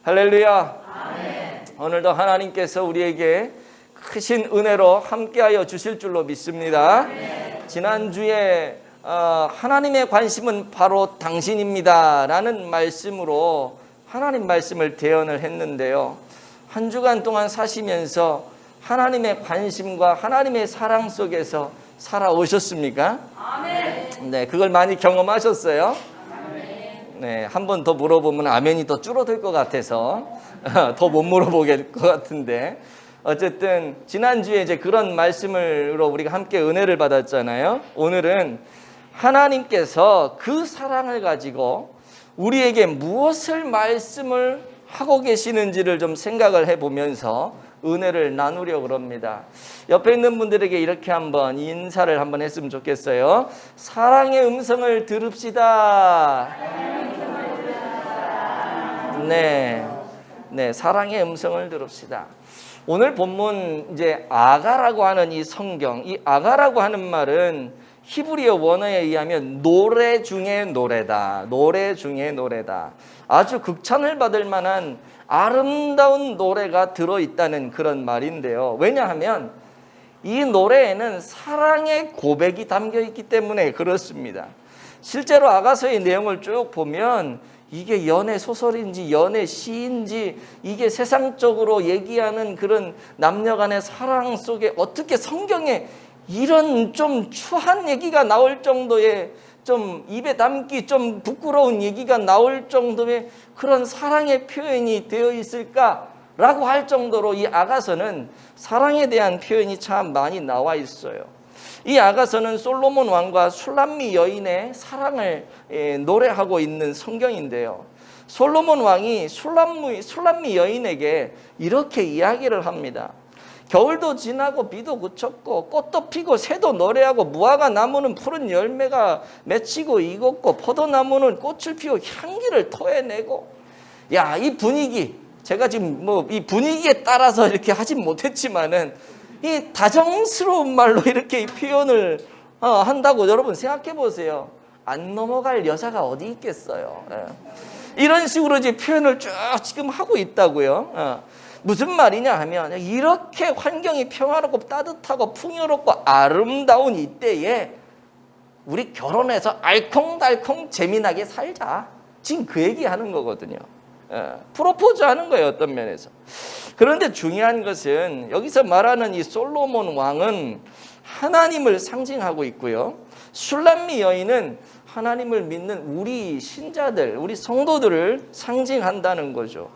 할렐루야. 아멘. 오늘도 하나님께서 우리에게 크신 은혜로 함께하여 주실 줄로 믿습니다. 아멘. 지난주에 하나님의 관심은 바로 당신입니다 라는 말씀으로 하나님 말씀을 대언을 했는데요, 한 주간 동안 사시면서 하나님의 관심과 하나님의 사랑 속에서 살아오셨습니까? 아멘. 네, 그걸 많이 경험하셨어요? 네, 한 번 더 물어보면 아멘이 더 줄어들 것 같아서 더 못 물어보겠을 것 같은데, 어쨌든 지난주에 이제 그런 말씀으로 우리가 함께 은혜를 받았잖아요. 오늘은 하나님께서 그 사랑을 가지고 우리에게 무엇을 말씀을 하고 계시는지를 좀 생각을 해보면서 은혜를 나누려고 합니다. 옆에 있는 분들에게 이렇게 한번 인사를 한번 했으면 좋겠어요. 사랑의 음성을 들읍시다. 네, 사랑의 음성을 들읍시다. 오늘 본문 이제 아가라고 하는 이 성경, 이 아가라고 하는 말은 히브리어 원어에 의하면 노래 중에 노래다. 노래 중에 노래다. 아주 극찬을 받을 만한 아름다운 노래가 들어있다는 그런 말인데요. 왜냐하면 이 노래에는 사랑의 고백이 담겨 있기 때문에 그렇습니다. 실제로 아가서의 내용을 쭉 보면 이게 연애 소설인지 연애 시인지, 이게 세상적으로 얘기하는 그런 남녀 간의 사랑 속에 어떻게 성경에 이런 좀 추한 얘기가 나올 정도의, 좀 입에 담기 좀 부끄러운 얘기가 나올 정도의 그런 사랑의 표현이 되어 있을까라고 할 정도로 이 아가서는 사랑에 대한 표현이 참 많이 나와 있어요. 이 아가서는 솔로몬 왕과 술람미 여인의 사랑을 노래하고 있는 성경인데요, 솔로몬 왕이 술람미 여인에게 이렇게 이야기를 합니다. 겨울도 지나고 비도 그쳤고 꽃도 피고 새도 노래하고 무화과 나무는 푸른 열매가 맺히고 익었고 포도나무는 꽃을 피워 향기를 토해내고. 야, 이 분위기, 제가 지금 뭐 이 분위기에 따라서 이렇게 하진 못했지만은 이 다정스러운 말로 이렇게 표현을 한다고 여러분 생각해 보세요. 안 넘어갈 여자가 어디 있겠어요. 이런 식으로 이제 표현을 쭉 지금 하고 있다고요. 무슨 말이냐 하면, 이렇게 환경이 평화롭고 따뜻하고 풍요롭고 아름다운 이때에 우리 결혼해서 알콩달콩 재미나게 살자, 지금 그 얘기하는 거거든요. 프로포즈 하는 거예요, 어떤 면에서. 그런데 중요한 것은 여기서 말하는 이 솔로몬 왕은 하나님을 상징하고 있고요, 술람미 여인은 하나님을 믿는 우리 신자들, 우리 성도들을 상징한다는 거죠.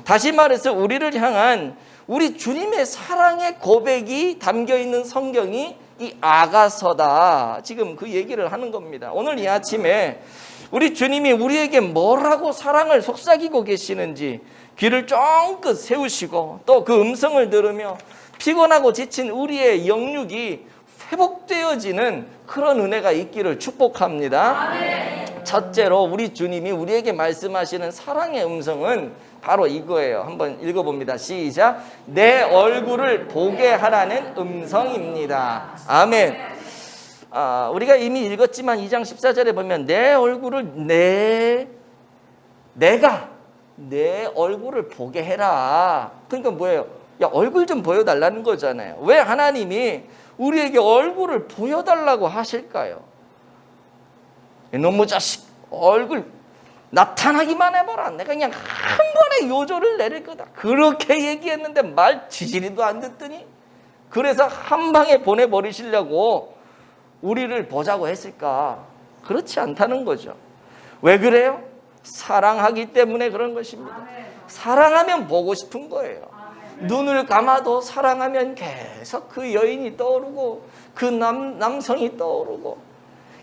다시 말해서 우리를 향한 우리 주님의 사랑의 고백이 담겨있는 성경이 이 아가서다, 지금 그 얘기를 하는 겁니다. 오늘 이 아침에 우리 주님이 우리에게 뭐라고 사랑을 속삭이고 계시는지 귀를 쫑긋 세우시고, 또 그 음성을 들으며 피곤하고 지친 우리의 영육이 회복되어지는 그런 은혜가 있기를 축복합니다. 아멘. 첫째로 우리 주님이 우리에게 말씀하시는 사랑의 음성은 바로 이거예요. 한번 읽어봅니다. 시작. 내 얼굴을 보게 하라는 음성입니다. 아멘. 우리가 이미 읽었지만 2장 14절에 보면 내 얼굴을 내가 내 얼굴을 보게 해라. 그러니까 뭐예요? 야, 얼굴 좀 보여달라는 거잖아요. 왜 하나님이 우리에게 얼굴을 보여달라고 하실까요? 이놈의 자식, 얼굴 나타나기만 해봐라. 내가 그냥 한 번에 요조를 내릴 거다. 그렇게 얘기했는데 말 지지리도 안 듣더니, 그래서 한 방에 보내버리시려고 우리를 보자고 했을까? 그렇지 않다는 거죠. 왜 그래요? 사랑하기 때문에 그런 것입니다. 사랑하면 보고 싶은 거예요. 눈을 감아도 사랑하면 계속 그 여인이 떠오르고 그 남성이 떠오르고,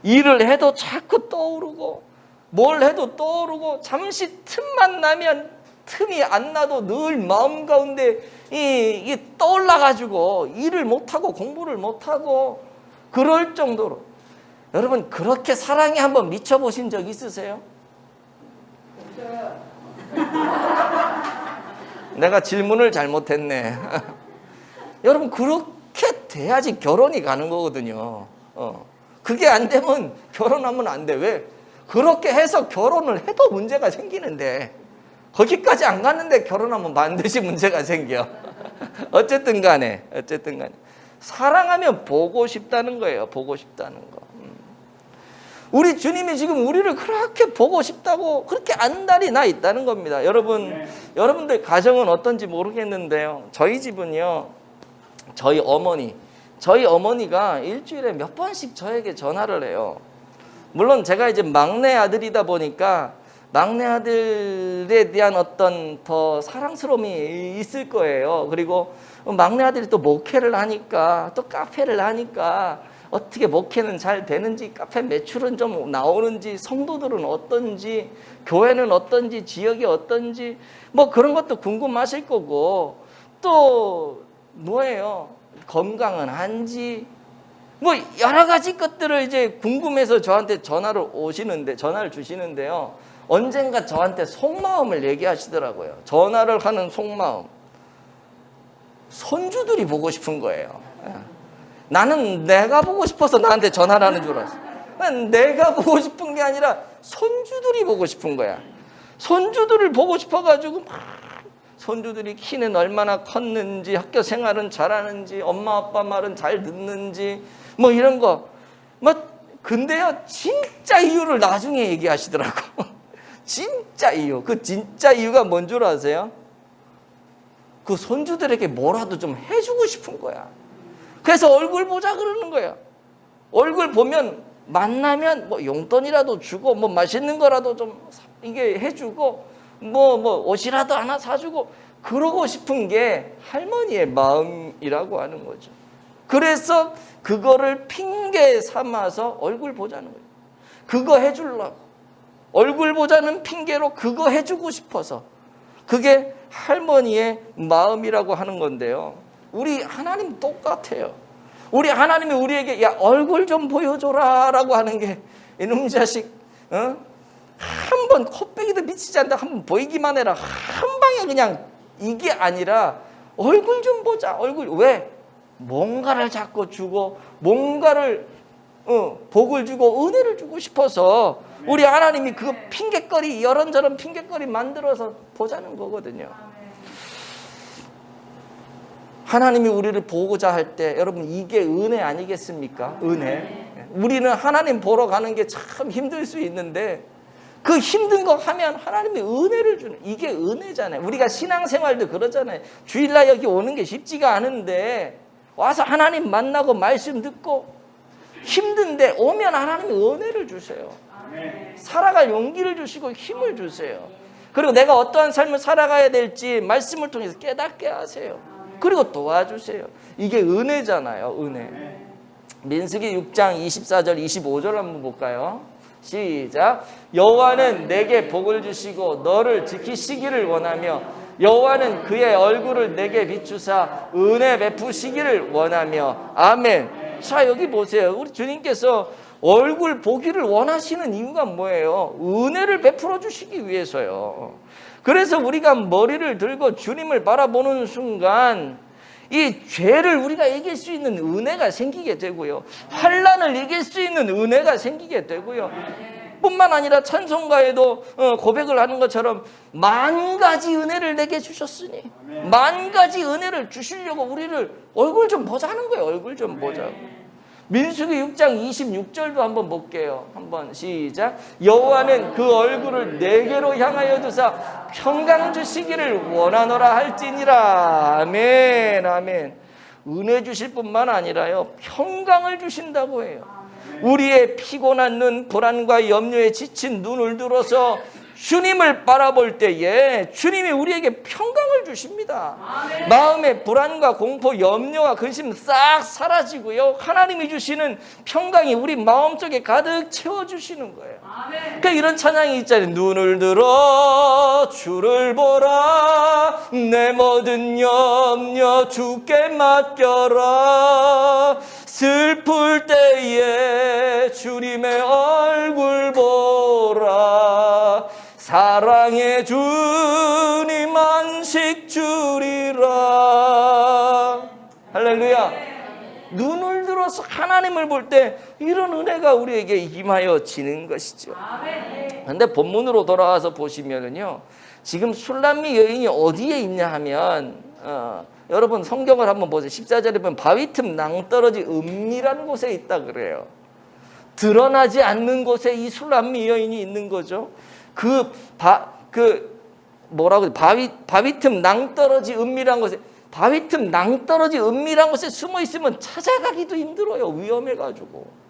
일을 해도 자꾸 떠오르고 뭘 해도 떠오르고, 잠시 틈만 나면 틈이 안 나도 늘 마음 가운데 이게 떠올라가지고 일을 못하고 공부를 못하고 그럴 정도로. 여러분, 그렇게 사랑에 한번 미쳐보신 적 있으세요? 내가 질문을 잘못했네. 여러분, 그렇게 돼야지 결혼이 가는 거거든요. 그게 안 되면 결혼하면 안 돼. 왜? 그렇게 해서 결혼을 해도 문제가 생기는데 거기까지 안 갔는데 결혼하면 반드시 문제가 생겨. 어쨌든 간에 사랑하면 보고 싶다는 거예요. 보고 싶다는 거. 우리 주님이 지금 우리를 그렇게 보고 싶다고 그렇게 안달이 나 있다는 겁니다. 여러분들 가정은 어떤지 모르겠는데요. 저희 집은요, 저희 어머니가 일주일에 몇 번씩 저에게 전화를 해요. 물론 제가 이제 막내 아들이다 보니까 막내 아들에 대한 어떤 더 사랑스러움이 있을 거예요. 그리고 막내 아들이 또 목회를 하니까, 또 카페를 하니까 어떻게 목회는 잘 되는지, 카페 매출은 좀 나오는지, 성도들은 어떤지, 교회는 어떤지, 지역이 어떤지, 뭐 그런 것도 궁금하실 거고, 또 뭐예요? 건강은 한지, 뭐 여러 가지 것들을 이제 궁금해서 저한테 전화를 주시는데요. 언젠가 저한테 속마음을 얘기하시더라고요. 전화를 하는 속마음. 손주들이 보고 싶은 거예요. 나는 내가 보고 싶어서 나한테 전화를 하는 줄 알았어. 내가 보고 싶은 게 아니라 손주들이 보고 싶은 거야. 손주들을 보고 싶어가지고 막 손주들이 키는 얼마나 컸는지, 학교 생활은 잘하는지, 엄마 아빠 말은 잘 듣는지, 뭐 이런 거. 뭐 근데요, 진짜 이유를 나중에 얘기하시더라고. 진짜 이유. 그 진짜 이유가 뭔 줄 아세요? 그 손주들에게 뭐라도 좀 해주고 싶은 거야. 그래서 얼굴 보자 그러는 거야. 얼굴 보면 만나면 뭐 용돈이라도 주고, 뭐 맛있는 거라도 좀 이게 해주고, 뭐 옷이라도 하나 사주고, 그러고 싶은 게 할머니의 마음이라고 하는 거죠. 그래서 그거를 핑계 삼아서 얼굴 보자는 거예요. 그거 해주려고. 얼굴 보자는 핑계로 그거 해주고 싶어서. 그게 할머니의 마음이라고 하는 건데요. 우리 하나님 똑같아요. 우리 하나님이 우리에게 야 얼굴 좀 보여줘라 라고 하는 게 이놈 자식 한번 코빼기도 미치지 않는다 한번 보이기만 해라 한 방에 그냥 이게 아니라 얼굴 좀 보자. 얼굴 왜? 뭔가를 자꾸 주고 뭔가를 복을 주고 은혜를 주고 싶어서 우리 하나님이 그거 핑계거리 이런저런 핑계거리 만들어서 보자는 거거든요. 하나님이 우리를 보고자 할 때 여러분 이게 은혜 아니겠습니까? 은혜. 우리는 하나님 보러 가는 게 참 힘들 수 있는데 그 힘든 거 하면 하나님이 은혜를 주는 이게 은혜잖아요. 우리가 신앙생활도 그러잖아요. 주일날 여기 오는 게 쉽지가 않은데 와서 하나님 만나고 말씀 듣고 힘든데 오면 하나님이 은혜를 주세요. 살아갈 용기를 주시고 힘을 주세요. 그리고 내가 어떠한 삶을 살아가야 될지 말씀을 통해서 깨닫게 하세요. 그리고 도와주세요. 이게 은혜잖아요. 은혜. 민수기 6장 24절 25절 한번 볼까요? 시작. 여호와는 내게 복을 주시고 너를 지키시기를 원하며 여호와는 그의 얼굴을 내게 비추사 은혜 베푸시기를 원하며 아멘. 자 여기 보세요. 우리 주님께서 얼굴 보기를 원하시는 이유가 뭐예요? 은혜를 베풀어 주시기 위해서요. 그래서 우리가 머리를 들고 주님을 바라보는 순간 이 죄를 우리가 이길 수 있는 은혜가 생기게 되고요. 환난을 이길 수 있는 은혜가 생기게 되고요. 뿐만 아니라 찬송가에도 고백을 하는 것처럼 만 가지 은혜를 내게 주셨으니 만 가지 은혜를 주시려고 우리를 얼굴 좀 보자는 거예요. 얼굴 좀 보자고. 민수기 6장 26절도 한번 볼게요. 한번 시작. 여호와는 그 얼굴을 내게로 향하여 두사 평강 주시기를 원하노라 할지니라. 아멘 아멘. 은혜 주실 뿐만 아니라요 평강을 주신다고 해요. 우리의 피곤한 눈, 불안과 염려에 지친 눈을 들어서 주님을 바라볼 때에 주님이 우리에게 평강을 주십니다. 아멘. 마음의 불안과 공포, 염려와 근심 싹 사라지고요. 하나님이 주시는 평강이 우리 마음속에 가득 채워주시는 거예요. 그러니까 이런 찬양이 있잖아요. 눈을 들어 주를 보라 내 모든 염려 주께 맡겨라 슬플 때에 주님의 얼굴 보라 사랑의 주님 안식 주리라. 할렐루야. 눈을 들어서 하나님을 볼 때 이런 은혜가 우리에게 임하여 지는 것이죠. 그런데 본문으로 돌아와서 보시면은요 지금 술람미 여인이 어디에 있냐 하면 여러분 성경을 한번 보세요. 14절에 보면 바위 틈 낭떠러지 은밀한 곳에 있다 그래요. 드러나지 않는 곳에 이 술람미 여인이 있는 거죠. 바위 틈 낭떠러지 은밀한 곳에, 바위 틈 낭떠러지 은밀한 곳에 숨어 있으면 찾아가기도 힘들어요. 위험해가지고.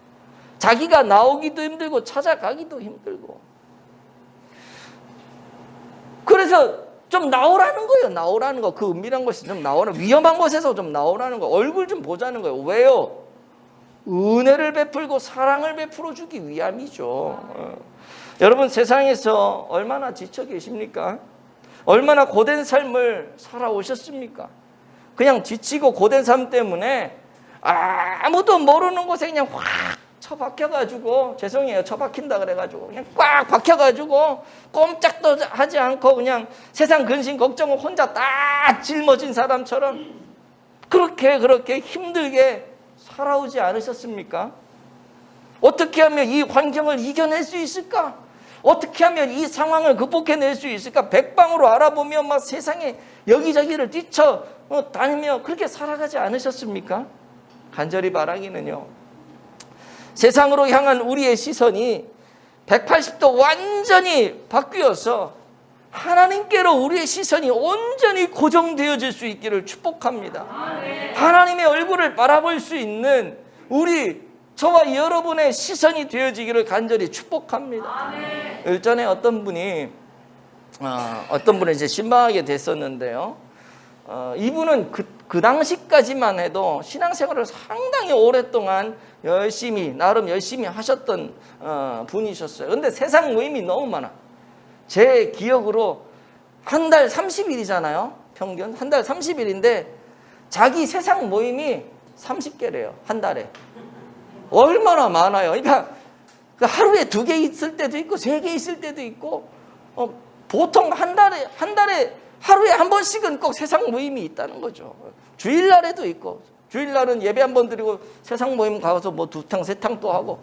자기가 나오기도 힘들고 찾아가기도 힘들고. 그래서 좀 나오라는 거예요. 나오라는 거. 그 은밀한 곳에 좀 나오라는, 위험한 곳에서 좀 나오라는 거. 얼굴 좀 보자는 거예요. 왜요? 은혜를 베풀고 사랑을 베풀어 주기 위함이죠. 여러분 세상에서 얼마나 지쳐 계십니까? 얼마나 고된 삶을 살아오셨습니까? 그냥 지치고 고된 삶 때문에 아무도 모르는 곳에 그냥 확 처박혀가지고, 죄송해요, 처박힌다 그래가지고 그냥 꽉 박혀가지고 꼼짝도 하지 않고 그냥 세상 근심 걱정을 혼자 다 짊어진 사람처럼 그렇게 힘들게 살아오지 않으셨습니까? 어떻게 하면 이 환경을 이겨낼 수 있을까? 어떻게 하면 이 상황을 극복해낼 수 있을까? 백방으로 알아보며 막 세상에 여기저기를 뛰쳐 다니며 그렇게 살아가지 않으셨습니까? 간절히 바라기는요, 세상으로 향한 우리의 시선이 180도 완전히 바뀌어서 하나님께로 우리의 시선이 온전히 고정되어질 수 있기를 축복합니다. 하나님의 얼굴을 바라볼 수 있는 저와 여러분의 시선이 되어지기를 간절히 축복합니다. 일전에 어떤 분이 이제 신방하게 됐었는데요. 이분은 그 당시까지만 해도 신앙생활을 상당히 오랫동안 나름 열심히 하셨던 분이셨어요. 그런데 세상 모임이 너무 많아. 제 기억으로 한 달 30일이잖아요. 평균 한 달 30일인데 자기 세상 모임이 30개래요. 한 달에. 얼마나 많아요. 그러니까 하루에 2개 있을 때도 있고 3개 있을 때도 있고, 보통 한 달에 하루에 한 번씩은 꼭 세상 모임이 있다는 거죠. 주일날에도 있고, 주일날은 예배 한 번 드리고 세상 모임 가서 뭐 2탕 3탕 또 하고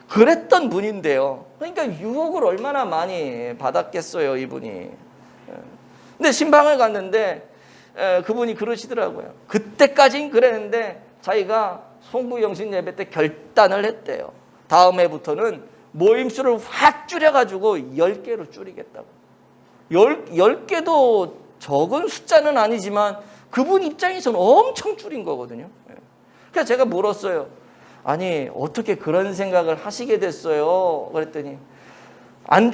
그랬던 분인데요. 그러니까 유혹을 얼마나 많이 받았겠어요, 이분이. 근데 신방을 갔는데 그분이 그러시더라고요. 그때까진 그랬는데 자기가 송구영신 예배 때 결단을 했대요. 다음 해부터는 모임수를 확 줄여가지고 10개로 줄이겠다고. 10개도 적은 숫자는 아니지만 그분 입장에서는 엄청 줄인 거거든요. 그래서 제가 물었어요. 아니 어떻게 그런 생각을 하시게 됐어요? 그랬더니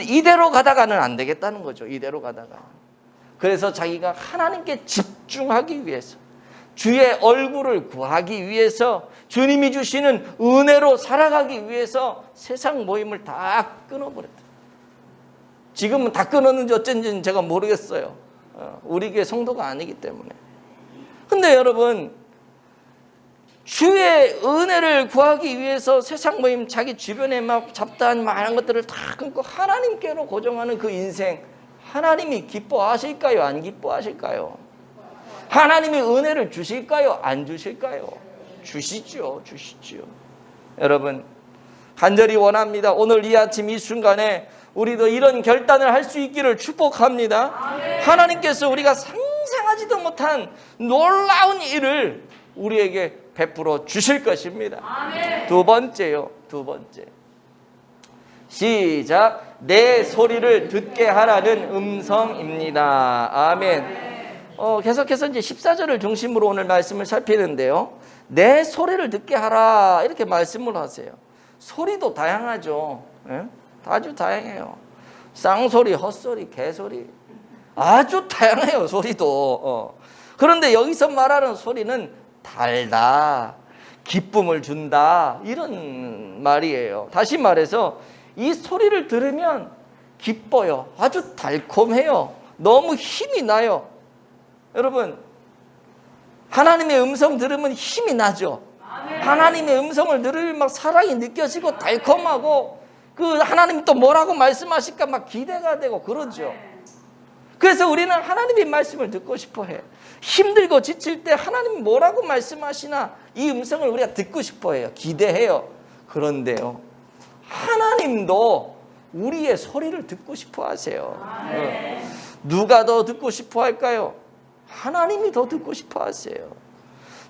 이대로 가다가는 안 되겠다는 거죠. 이대로 가다가. 그래서 자기가 하나님께 집중하기 위해서, 주의 얼굴을 구하기 위해서, 주님이 주시는 은혜로 살아가기 위해서 세상 모임을 다 끊어버렸다. 지금은 다 끊었는지 어쩐지는 제가 모르겠어요. 우리 교회 성도가 아니기 때문에. 근데 여러분, 주의 은혜를 구하기 위해서 세상 모임, 자기 주변에 막 잡다한 많은 것들을 다 끊고 하나님께로 고정하는 그 인생, 하나님이 기뻐하실까요? 안 기뻐하실까요? 하나님이 은혜를 주실까요? 안 주실까요? 주시죠. 여러분, 간절히 원합니다. 오늘 이 아침 이 순간에 우리도 이런 결단을 할 수 있기를 축복합니다. 아멘. 하나님께서 우리가 상상하지도 못한 놀라운 일을 우리에게 베풀어 주실 것입니다. 아멘. 두 번째. 시작. 내 소리를 듣게 하라는 음성입니다. 아멘. 계속해서 이제 14절을 중심으로 오늘 말씀을 살피는데요. 내 소리를 듣게 하라 이렇게 말씀을 하세요. 소리도 다양하죠. 예? 아주 다양해요. 쌍소리, 헛소리, 개소리, 아주 다양해요. 소리도. 그런데 여기서 말하는 소리는 달다, 기쁨을 준다, 이런 말이에요. 다시 말해서 이 소리를 들으면 기뻐요. 아주 달콤해요. 너무 힘이 나요. 여러분, 하나님의 음성 들으면 힘이 나죠. 아멘. 하나님의 음성을 들으면 막 사랑이 느껴지고 달콤하고, 그 하나님이 또 뭐라고 말씀하실까 막 기대가 되고 그러죠. 그래서 우리는 하나님의 말씀을 듣고 싶어 해. 힘들고 지칠 때 하나님이 뭐라고 말씀하시나 이 음성을 우리가 듣고 싶어 해요. 기대해요. 그런데요, 하나님도 우리의 소리를 듣고 싶어 하세요. 누가 더 듣고 싶어 할까요? 하나님이 더 듣고 싶어 하세요.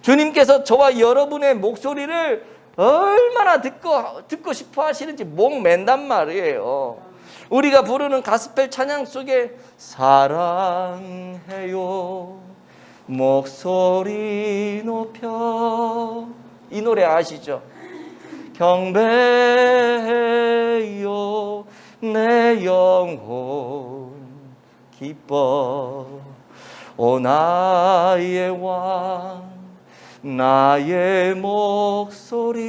주님께서 저와 여러분의 목소리를 얼마나 듣고 싶어 하시는지 목 맨단 말이에요. 우리가 부르는 가스펠 찬양 속에 사랑해요 목소리 높여, 이 노래 아시죠? 경배해요 내 영혼 기뻐 오 나의 왕 나의 목소리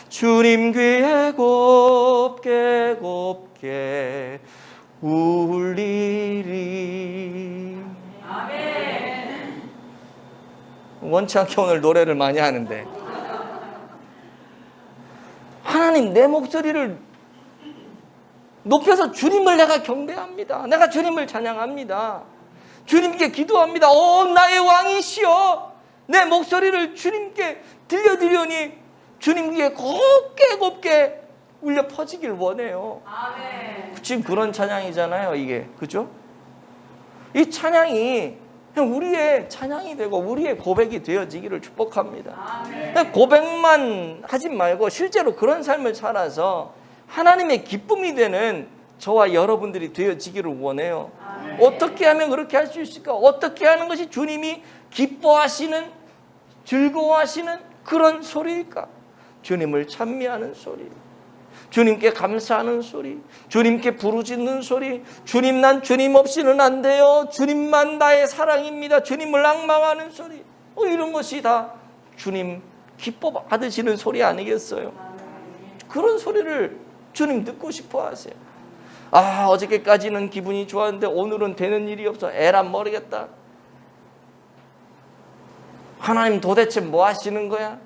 주님 귀에 곱게 곱게 울리리. 아멘. 원치 않게 오늘 노래를 많이 하는데 하나님 내 목소리를 높여서 주님을 내가 경배합니다. 내가 주님을 찬양합니다. 주님께 기도합니다. 오 나의 왕이시여 내 목소리를 주님께 들려드리오니 주님 귀에 곱게 곱게 울려 퍼지길 원해요. 아멘. 지금 그런 찬양이잖아요 이게. 그죠? 이 찬양이 우리의 찬양이 되고 우리의 고백이 되어지기를 축복합니다. 아멘. 고백만 하지 말고 실제로 그런 삶을 살아서 하나님의 기쁨이 되는 저와 여러분들이 되어지기를 원해요. 아멘. 어떻게 하면 그렇게 할 수 있을까? 어떻게 하는 것이 주님이 기뻐하시는, 즐거워하시는 그런 소리일까? 주님을 찬미하는 소리, 주님께 감사하는 소리, 주님께 부르짖는 소리, 주님 난 주님 없이는 안 돼요, 주님만 나의 사랑입니다, 주님을 앙망하는 소리, 이런 것이 다 주님 기뻐 받으시는 소리 아니겠어요? 그런 소리를 주님 듣고 싶어 하세요. 아 어저께까지는 기분이 좋았는데 오늘은 되는 일이 없어 에란 모르겠다. 하나님 도대체 뭐 하시는 거야?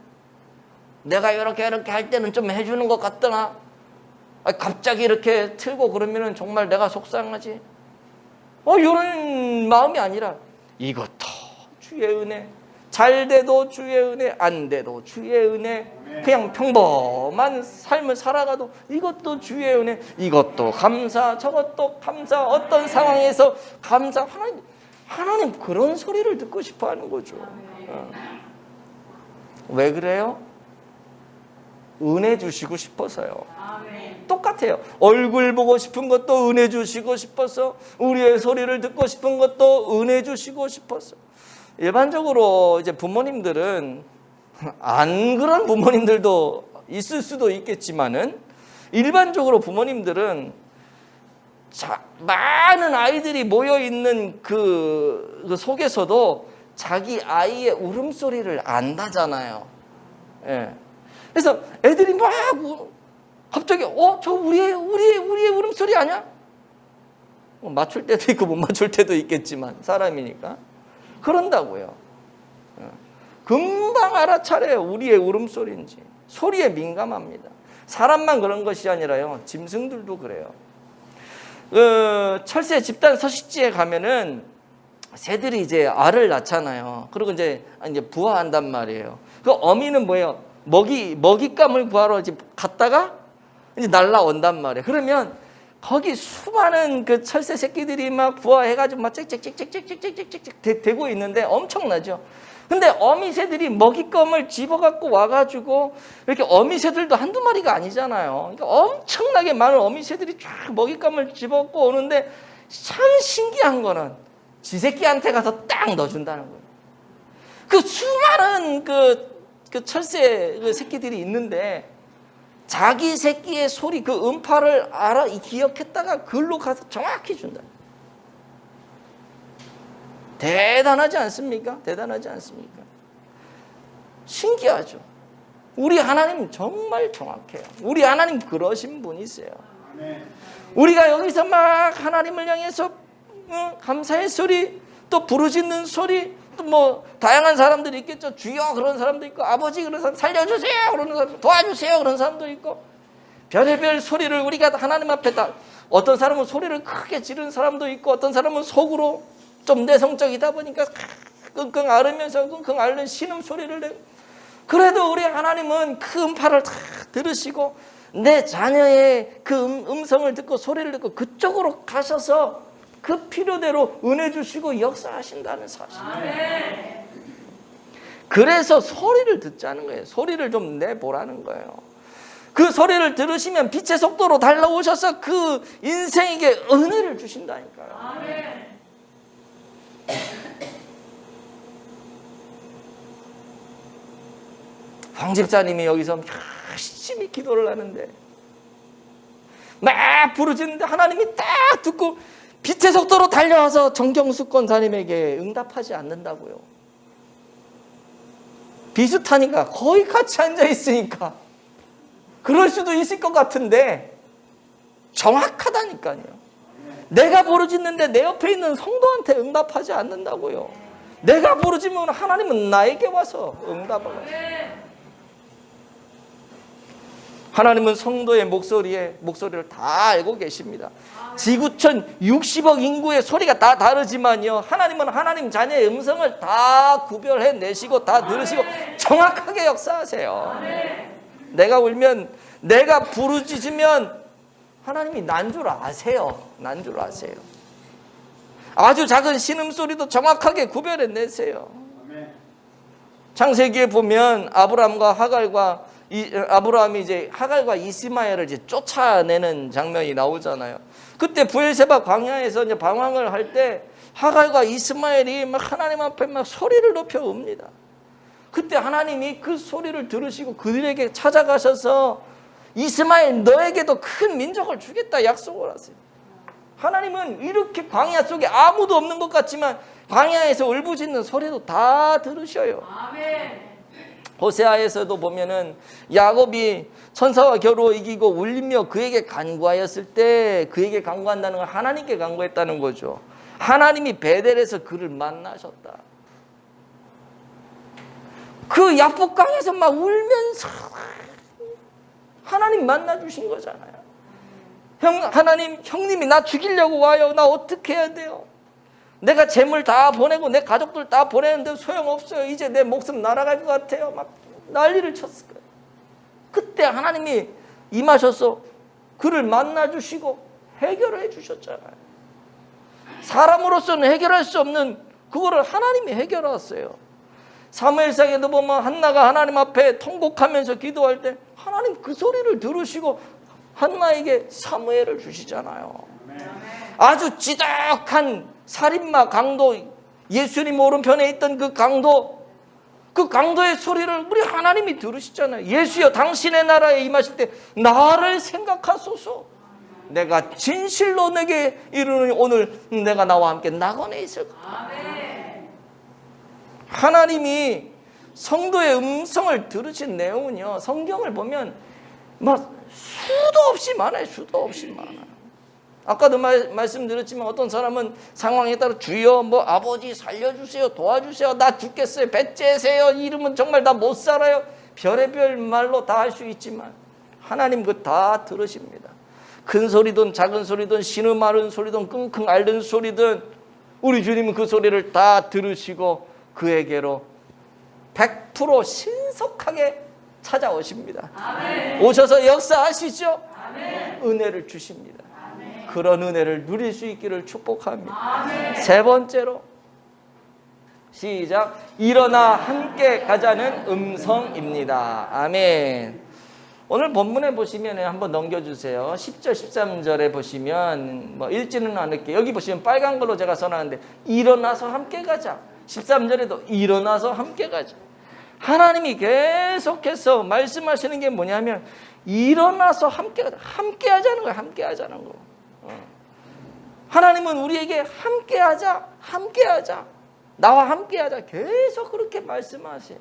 내가 이렇게 할 때는 좀 해주는 것 같더나 갑자기 이렇게 틀고 그러면 정말 내가 속상하지. 이런 마음이 아니라 이것도 주의 은혜, 잘 돼도 주의 은혜, 안 돼도 주의 은혜, 그냥 평범한 삶을 살아가도 이것도 주의 은혜, 이것도 감사, 저것도 감사, 어떤 상황에서 감사. 하나님 그런 소리를 듣고 싶어 하는 거죠. 왜 그래요? 은혜 주시고 싶어서요. 똑같아요. 얼굴 보고 싶은 것도 은혜 주시고 싶어서, 우리의 소리를 듣고 싶은 것도 은혜 주시고 싶어서. 일반적으로 이제 부모님들은 안 그런 부모님들도 있을 수도 있겠지만은 일반적으로 부모님들은 많은 아이들이 모여 있는 그 속에서도 자기 아이의 울음소리를 안다잖아요. 예. 그래서 애들이 막 갑자기 저 우리의 울음소리 아니야? 맞출 때도 있고 못 맞출 때도 있겠지만 사람이니까 그런다고요. 금방 알아차려요. 우리의 울음소리인지. 소리에 민감합니다. 사람만 그런 것이 아니라요, 짐승들도 그래요. 철새 집단 서식지에 가면은 새들이 이제 알을 낳잖아요. 그리고 이제 부화한단 말이에요. 그 어미는 뭐예요? 먹잇감을 구하러 이제 갔다가 이제 날라온단 말이에요. 그러면 거기 수많은 그 철새 새끼들이 막 부화해가지고 막 짹짹짹짹짹짹짹 되고 있는데 엄청나죠. 근데 어미새들이 먹잇감을 집어갖고 와가지고 이렇게 어미새들도 한두 마리가 아니잖아요. 그러니까 엄청나게 많은 어미새들이 쫙 먹잇감을 집어갖고 오는데 참 신기한 거는 지 새끼한테 가서 딱 넣어준다는 거예요. 그 수많은 그 철새 그 새끼들이 있는데 자기 새끼의 소리, 그 음파를 기억했다가 글로 가서 정확히 준다. 대단하지 않습니까? 대단하지 않습니까? 신기하죠. 우리 하나님 정말 정확해요. 우리 하나님 그러신 분이세요. 우리가 여기서 막 하나님을 향해서 감사의 소리, 또 부르짖는 소리, 또 뭐 다양한 사람들이 있겠죠. 주여 그런 사람도 있고, 아버지 그런 사람, 살려주세요 그러는 사람, 도와주세요 그런 사람도 있고, 별의별 소리를 우리가 하나님 앞에 다, 어떤 사람은 소리를 크게 지르는 사람도 있고, 어떤 사람은 속으로 좀 내성적이다 보니까 끙끙 앓으면서 끙끙 앓는 신음소리를 내고, 그래도 우리 하나님은 그 음파를 다 들으시고 내 자녀의 그 음성을 듣고 소리를 듣고 그쪽으로 가셔서 그 필요대로 은혜 주시고 역사하신다는 사실. 그래서 소리를 듣자는 거예요. 소리를 좀 내보라는 거예요. 그 소리를 들으시면 빛의 속도로 달려오셔서 그 인생에게 은혜를 주신다니까요. 황 집사님이 여기서 열심히 기도를 하는데 막 부르짖는데 하나님이 딱 듣고 빛의 속도로 달려와서 정경수 권사님에게 응답하지 않는다고요. 비슷하니까 거의 같이 앉아 있으니까 그럴 수도 있을 것 같은데 정확하다니까요. 내가 부르짖는데 내 옆에 있는 성도한테 응답하지 않는다고요. 내가 부르짖으면 하나님은 나에게 와서 응답을 하세요. 하나님은 성도의 목소리를 다 알고 계십니다. 지구촌 60억 인구의 소리가 다 다르지만요, 하나님은 하나님 자녀의 음성을 다 구별해내시고 다 들으시고 정확하게 역사하세요. 내가 울면, 내가 부르짖으면 하나님이 난 줄 아세요. 난 줄 아세요. 아주 작은 신음소리도 정확하게 구별해내세요. 창세기에 보면 아브라함이 이제 하갈과 이스마엘을 이제 쫓아내는 장면이 나오잖아요. 그때 브엘세바 광야에서 이제 방황을 할 때 하갈과 이스마엘이 막 하나님 앞에 막 소리를 높여 옵니다. 그때 하나님이 그 소리를 들으시고 그들에게 찾아가셔서 이스마엘 너에게도 큰 민족을 주겠다 약속을 하세요. 하나님은 이렇게 광야 속에 아무도 없는 것 같지만 광야에서 울부짖는 소리도 다 들으셔요. 아멘. 호세아에서도 보면은 야곱이 천사와 겨루 이기고 울리며 그에게 간구하였을 때 그에게 간구한다는 건 하나님께 간구했다는 거죠. 하나님이 베델에서 그를 만나셨다. 그 야복강에서 막 울면서 하나님 만나주신 거잖아요. 형님이 나 죽이려고 와요. 나 어떻게 해야 돼요? 내가 재물 다 보내고 내 가족들 다 보내는데 소용없어요. 이제 내 목숨 날아갈 것 같아요. 막 난리를 쳤을 거예요. 그때 하나님이 임하셔서 그를 만나주시고 해결을 해주셨잖아요. 사람으로서는 해결할 수 없는 그거를 하나님이 해결하셨어요. 사무엘상에도 보면 한나가 하나님 앞에 통곡하면서 기도할 때 하나님 그 소리를 들으시고 한나에게 사무엘을 주시잖아요. 아주 지독한 살인마 강도, 예수님 오른편에 있던 그 강도의 소리를 우리 하나님이 들으시잖아요. 예수여 당신의 나라에 임하실 때 나를 생각하소서. 내가 진실로 내게 이르노니 오늘 내가 나와 함께 낙원에 있을 거다. 하나님이 성도의 음성을 들으신 내용은요, 성경을 보면 막 수도 없이 많아요. 수도 없이 많아요. 아까도 말씀드렸지만 어떤 사람은 상황에 따라 주여 뭐 아버지 살려주세요, 도와주세요, 나 죽겠어요, 배째세요, 이러면 정말 나 못 살아요, 별의별 말로 다 할 수 있지만 하나님 그거 다 들으십니다. 큰 소리든 작은 소리든 신음하는 소리든 끙끙 앓는 소리든 우리 주님은 그 소리를 다 들으시고 그에게로 100% 신속하게 찾아오십니다. 아멘. 오셔서 역사하시죠. 아멘. 은혜를 주십니다. 아멘. 그런 은혜를 누릴 수 있기를 축복합니다. 아멘. 세 번째로 시작, 일어나 함께 가자는 음성입니다. 아멘. 오늘 본문에 보시면 한번 넘겨주세요. 10절 13절에 보시면 뭐 읽지는 않을게요. 여기 보시면 빨간 걸로 제가 써놨는데 일어나서 함께 가자. 13절에도 일어나서 함께 가자. 하나님이 계속해서 말씀하시는 게 뭐냐면 일어나서 함께 가자. 함께 하자는 거예요. 함께 하자는 거. 하나님은 우리에게 함께 하자. 함께 하자. 나와 함께 하자. 계속 그렇게 말씀하세요.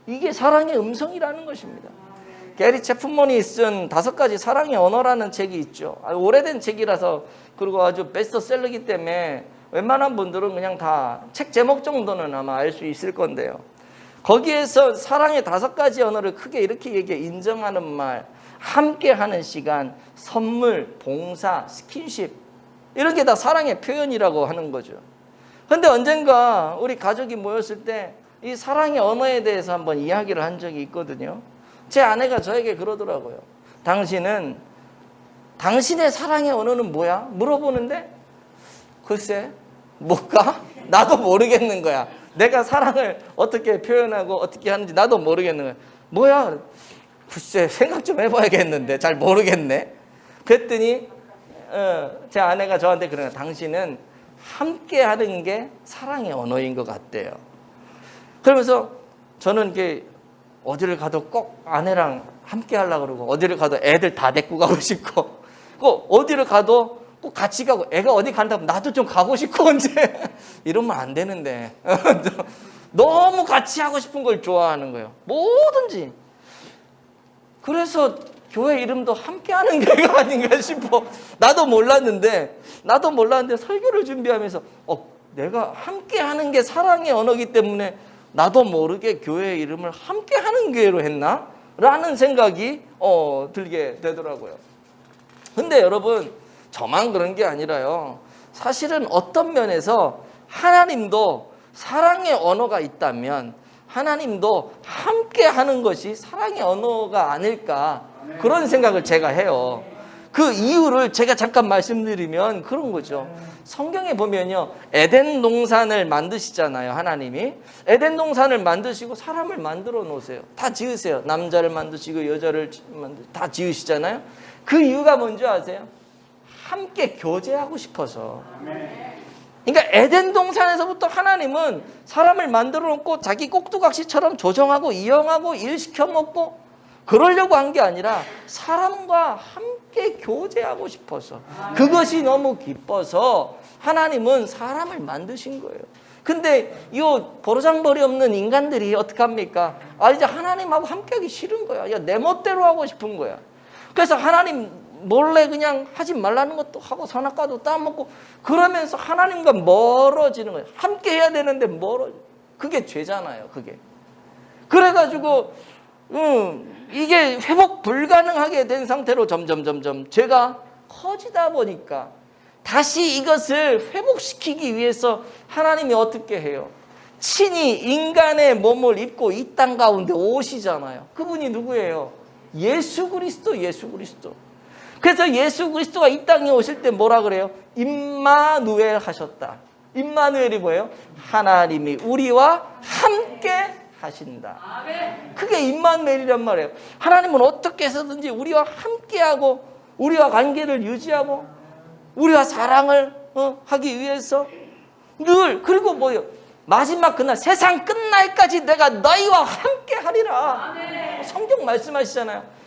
이게 사랑의 음성이라는 것입니다. 게리 체프먼이 쓴 5가지 사랑의 언어라는 책이 있죠. 오래된 책이라서, 그리고 아주 베스트셀러이기 때문에 웬만한 분들은 그냥 다 책 제목 정도는 아마 알 수 있을 건데요. 거기에서 사랑의 5가지 언어를 크게 이렇게 얘기해. 인정하는 말, 함께하는 시간, 선물, 봉사, 스킨십, 이런 게 다 사랑의 표현이라고 하는 거죠. 그런데 언젠가 우리 가족이 모였을 때 이 사랑의 언어에 대해서 한번 이야기를 한 적이 있거든요. 제 아내가 저에게 그러더라고요. 당신의 사랑의 언어는 뭐야? 물어보는데 글쎄 뭐가? 나도 모르겠는 거야. 내가 사랑을 어떻게 표현하고 어떻게 하는지 나도 모르겠는 거야. 뭐야? 글쎄 생각 좀 해봐야겠는데 잘 모르겠네. 그랬더니 제 아내가 저한테 그러는 거야. 당신은 함께 하는 게 사랑의 언어인 것 같대요. 그러면서 저는 이게 어디를 가도 꼭 아내랑 함께 하려고 그러고 어디를 가도 애들 다 데리고 가고 싶고 꼭 어디를 가도 꼭 같이 가고 애가 어디 간다면 나도 좀 가고 싶고 언제 이러면 안 되는데 너무 같이 하고 싶은 걸 좋아하는 거예요. 뭐든지. 그래서 교회 이름도 함께하는 교회가 아닌가 싶어. 나도 몰랐는데 설교를 준비하면서 내가 함께하는 게 사랑의 언어이기 때문에 나도 모르게 교회 이름을 함께하는 교회로 했나? 라는 생각이 들게 되더라고요. 근데 여러분 저만 그런 게 아니라요. 사실은 어떤 면에서 하나님도 사랑의 언어가 있다면 하나님도 함께하는 것이 사랑의 언어가 아닐까 그런 생각을 제가 해요. 그 이유를 제가 잠깐 말씀드리면 그런 거죠. 성경에 보면요, 에덴 동산을 만드시잖아요. 하나님이 에덴 동산을 만드시고 사람을 만들어 놓으세요. 다 지으세요. 남자를 만드시고 여자를 다 지으시잖아요. 그 이유가 뭔지 아세요? 함께 교제하고 싶어서. 그러니까 에덴 동산에서부터 하나님은 사람을 만들어 놓고 자기 꼭두각시처럼 조정하고 이용하고 일시켜 먹고 그러려고 한 게 아니라 사람과 함께 교제하고 싶어서, 그것이 너무 기뻐서 하나님은 사람을 만드신 거예요. 근데 이 버르장머리 없는 인간들이 어떡합니까? 이제 하나님하고 함께하기 싫은 거야. 내 멋대로 하고 싶은 거야. 그래서 하나님 몰래 그냥 하지 말라는 것도 하고 선악과도 따먹고 그러면서 하나님과 멀어지는 거예요. 함께 해야 되는데 그게 죄잖아요. 그게. 그래가지고 이게 회복 불가능하게 된 상태로 점점 죄가 커지다 보니까 다시 이것을 회복시키기 위해서 하나님이 어떻게 해요? 친히 인간의 몸을 입고 이 땅 가운데 오시잖아요. 그분이 누구예요? 예수 그리스도. 그래서 예수 그리스도가 이 땅에 오실 때 뭐라 그래요? 임마누엘 하셨다. 임마누엘이 뭐예요? 하나님이 우리와 함께 하신다. 그게 임마누엘이란 말이에요. 하나님은 어떻게 해서든지 우리와 함께하고 우리와 관계를 유지하고 우리와 사랑을 하기 위해서 늘, 그리고 뭐예요? 마지막 그날 세상 끝날까지 내가 너희와 함께 하리라. 성경 말씀하시잖아요.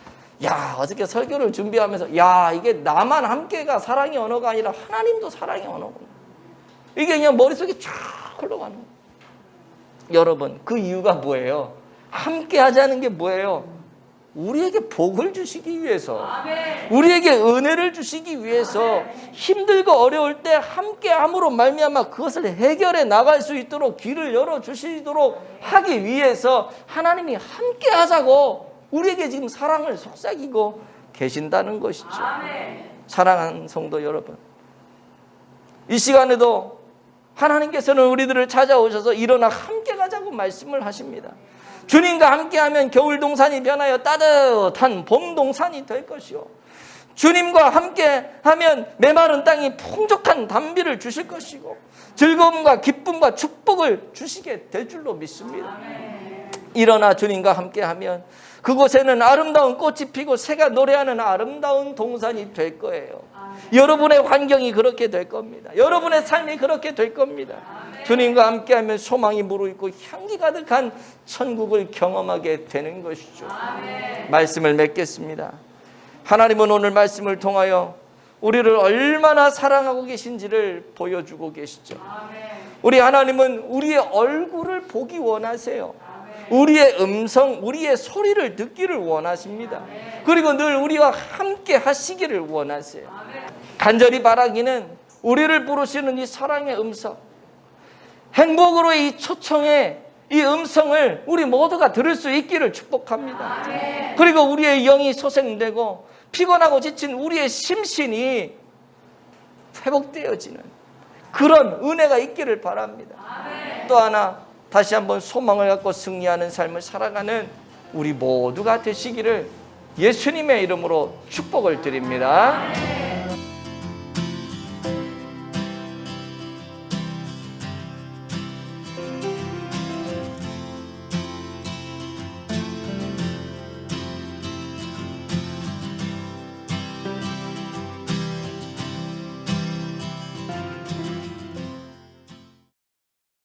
어저께 설교를 준비하면서 이게 나만 함께가 사랑의 언어가 아니라 하나님도 사랑의 언어구나. 이게 그냥 머릿속에 쫙 흘러가는 거예요. 여러분, 그 이유가 뭐예요? 함께 하자는 게 뭐예요? 우리에게 복을 주시기 위해서, 우리에게 은혜를 주시기 위해서, 힘들고 어려울 때 함께함으로 말미암아 그것을 해결해 나갈 수 있도록 길을 열어주시도록 하기 위해서 하나님이 함께 하자고 우리에게 지금 사랑을 속삭이고 계신다는 것이죠. 사랑하는 성도 여러분, 이 시간에도 하나님께서는 우리들을 찾아오셔서 일어나 함께 가자고 말씀을 하십니다. 주님과 함께하면 겨울 동산이 변하여 따뜻한 봄 동산이 될 것이요, 주님과 함께하면 메마른 땅이 풍족한 단비를 주실 것이고 즐거움과 기쁨과 축복을 주시게 될 줄로 믿습니다. 일어나 주님과 함께하면 그곳에는 아름다운 꽃이 피고 새가 노래하는 아름다운 동산이 될 거예요. 여러분의 환경이 그렇게 될 겁니다. 여러분의 삶이 그렇게 될 겁니다. 주님과 함께하면 소망이 무르익고 향기 가득한 천국을 경험하게 되는 것이죠. 말씀을 맺겠습니다. 하나님은 오늘 말씀을 통하여 우리를 얼마나 사랑하고 계신지를 보여주고 계시죠. 우리 하나님은 우리의 얼굴을 보기 원하세요. 우리의 음성, 우리의 소리를 듣기를 원하십니다. 그리고 늘 우리와 함께 하시기를 원하세요. 간절히 바라기는 우리를 부르시는 이 사랑의 음성, 행복으로의 이 초청의 이 음성을 우리 모두가 들을 수 있기를 축복합니다. 그리고 우리의 영이 소생되고 피곤하고 지친 우리의 심신이 회복되어지는 그런 은혜가 있기를 바랍니다. 또 하나, 다시 한번 소망을 갖고 승리하는 삶을 살아가는 우리 모두가 되시기를 예수님의 이름으로 축복을 드립니다.